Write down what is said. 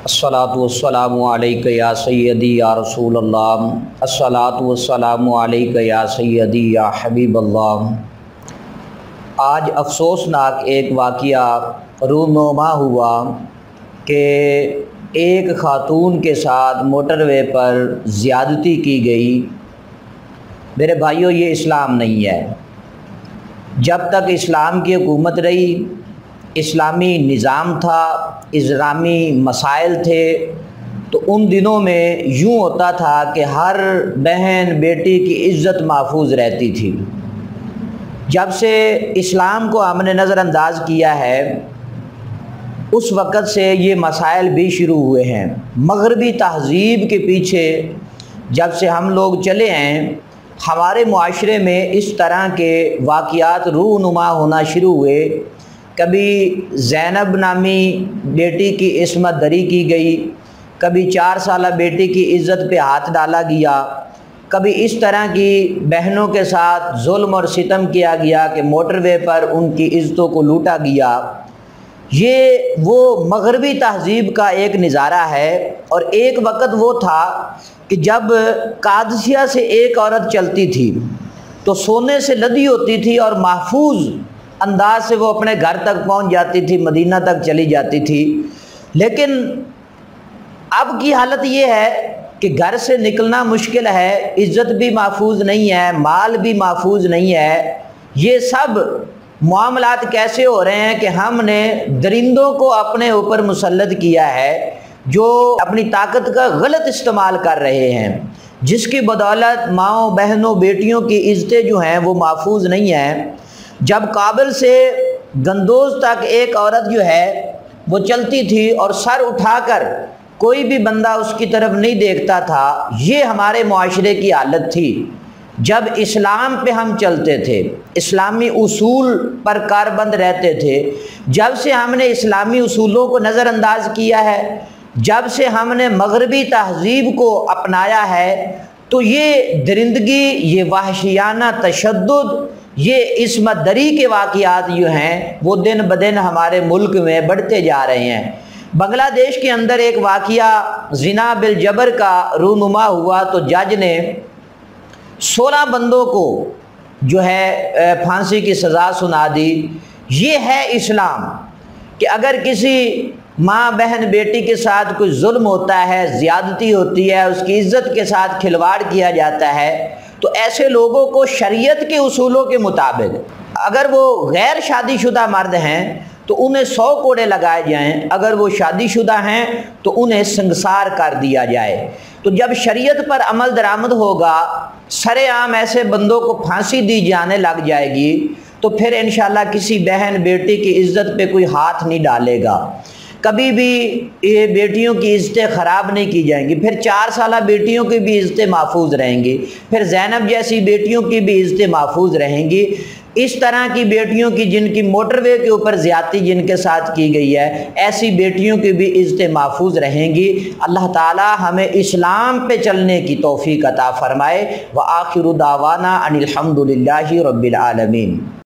الصلاۃ والسلام علیک یا سیدی یا رسول اللہ، الصلاۃ والسلام علیک یا سیدی یا حبیب اللہ۔ آج افسوسناک ایک واقعہ رونما ہوا کہ ایک خاتون کے ساتھ موٹر وے پر زیادتی کی گئی۔ میرے بھائیو، یہ اسلام نہیں ہے۔ جب تک اسلام کی حکومت رہی، اسلامی نظام تھا، اسلامی مسائل تھے، تو ان دنوں میں یوں ہوتا تھا کہ ہر بہن بیٹی کی عزت محفوظ رہتی تھی۔ جب سے اسلام کو ہم نے نظر انداز کیا ہے، اس وقت سے یہ مسائل بھی شروع ہوئے ہیں۔ مغربی تہذیب کے پیچھے جب سے ہم لوگ چلے ہیں، ہمارے معاشرے میں اس طرح کے واقعات رونما ہونا شروع ہوئے۔ کبھی زینب نامی بیٹی کی عصمت دری کی گئی، کبھی 4 سالہ بیٹی کی عزت پہ ہاتھ ڈالا گیا، کبھی اس طرح کی بہنوں کے ساتھ ظلم اور ستم کیا گیا کہ موٹر وے پر ان کی عزتوں کو لوٹا گیا۔ یہ وہ مغربی تہذیب کا ایک نظارہ ہے۔ اور ایک وقت وہ تھا کہ جب قادسیہ سے ایک عورت چلتی تھی تو سونے سے لدی ہوتی تھی اور محفوظ انداز سے وہ اپنے گھر تک پہنچ جاتی تھی، مدینہ تک چلی جاتی تھی۔ لیکن اب کی حالت یہ ہے کہ گھر سے نکلنا مشکل ہے، عزت بھی محفوظ نہیں ہے، مال بھی محفوظ نہیں ہے۔ یہ سب معاملات کیسے ہو رہے ہیں کہ ہم نے درندوں کو اپنے اوپر مسلط کیا ہے، جو اپنی طاقت کا غلط استعمال کر رہے ہیں، جس کی بدولت ماؤں بہنوں بیٹیوں کی عزتیں جو ہیں وہ محفوظ نہیں ہیں۔ جب کابل سے گندوز تک ایک عورت جو ہے وہ چلتی تھی اور سر اٹھا کر کوئی بھی بندہ اس کی طرف نہیں دیکھتا تھا، یہ ہمارے معاشرے کی حالت تھی۔ جب اسلام پہ ہم چلتے تھے، اسلامی اصول پر کاربند رہتے تھے، جب سے ہم نے اسلامی اصولوں کو نظر انداز کیا ہے، جب سے ہم نے مغربی تہذیب کو اپنایا ہے، تو یہ درندگی، یہ وحشیانہ تشدد، یہ عصمت دری کے واقعات جو ہیں وہ دن بدن ہمارے ملک میں بڑھتے جا رہے ہیں۔ بنگلہ دیش کے اندر ایک واقعہ زنا بالجبر کا رونما ہوا تو جج نے 16 بندوں کو جو ہے پھانسی کی سزا سنا دی۔ یہ ہے اسلام کہ اگر کسی ماں بہن بیٹی کے ساتھ کوئی ظلم ہوتا ہے، زیادتی ہوتی ہے، اس کی عزت کے ساتھ کھلواڑ کیا جاتا ہے، تو ایسے لوگوں کو شریعت کے اصولوں کے مطابق، اگر وہ غیر شادی شدہ مرد ہیں تو انہیں 100 کوڑے لگائے جائیں، اگر وہ شادی شدہ ہیں تو انہیں سنگسار کر دیا جائے۔ تو جب شریعت پر عمل درآمد ہوگا، سر عام ایسے بندوں کو پھانسی دی جانے لگ جائے گی، تو پھر انشاءاللہ کسی بہن بیٹی کی عزت پہ کوئی ہاتھ نہیں ڈالے گا، کبھی بھی یہ بیٹیوں کی عزتیں خراب نہیں کی جائیں گی، پھر 4 سالہ بیٹیوں کی بھی عزتیں محفوظ رہیں گی، پھر زینب جیسی بیٹیوں کی بھی عزتیں محفوظ رہیں گی۔ اس طرح کی بیٹیوں کی جن کی موٹر وے کے اوپر زیادتی جن کے ساتھ کی گئی ہے، ایسی بیٹیوں کی بھی عزتیں محفوظ رہیں گی۔ اللہ تعالی ہمیں اسلام پہ چلنے کی توفیق عطا فرمائے۔ وآخر دعوانا ان الحمد للہ رب العالمین۔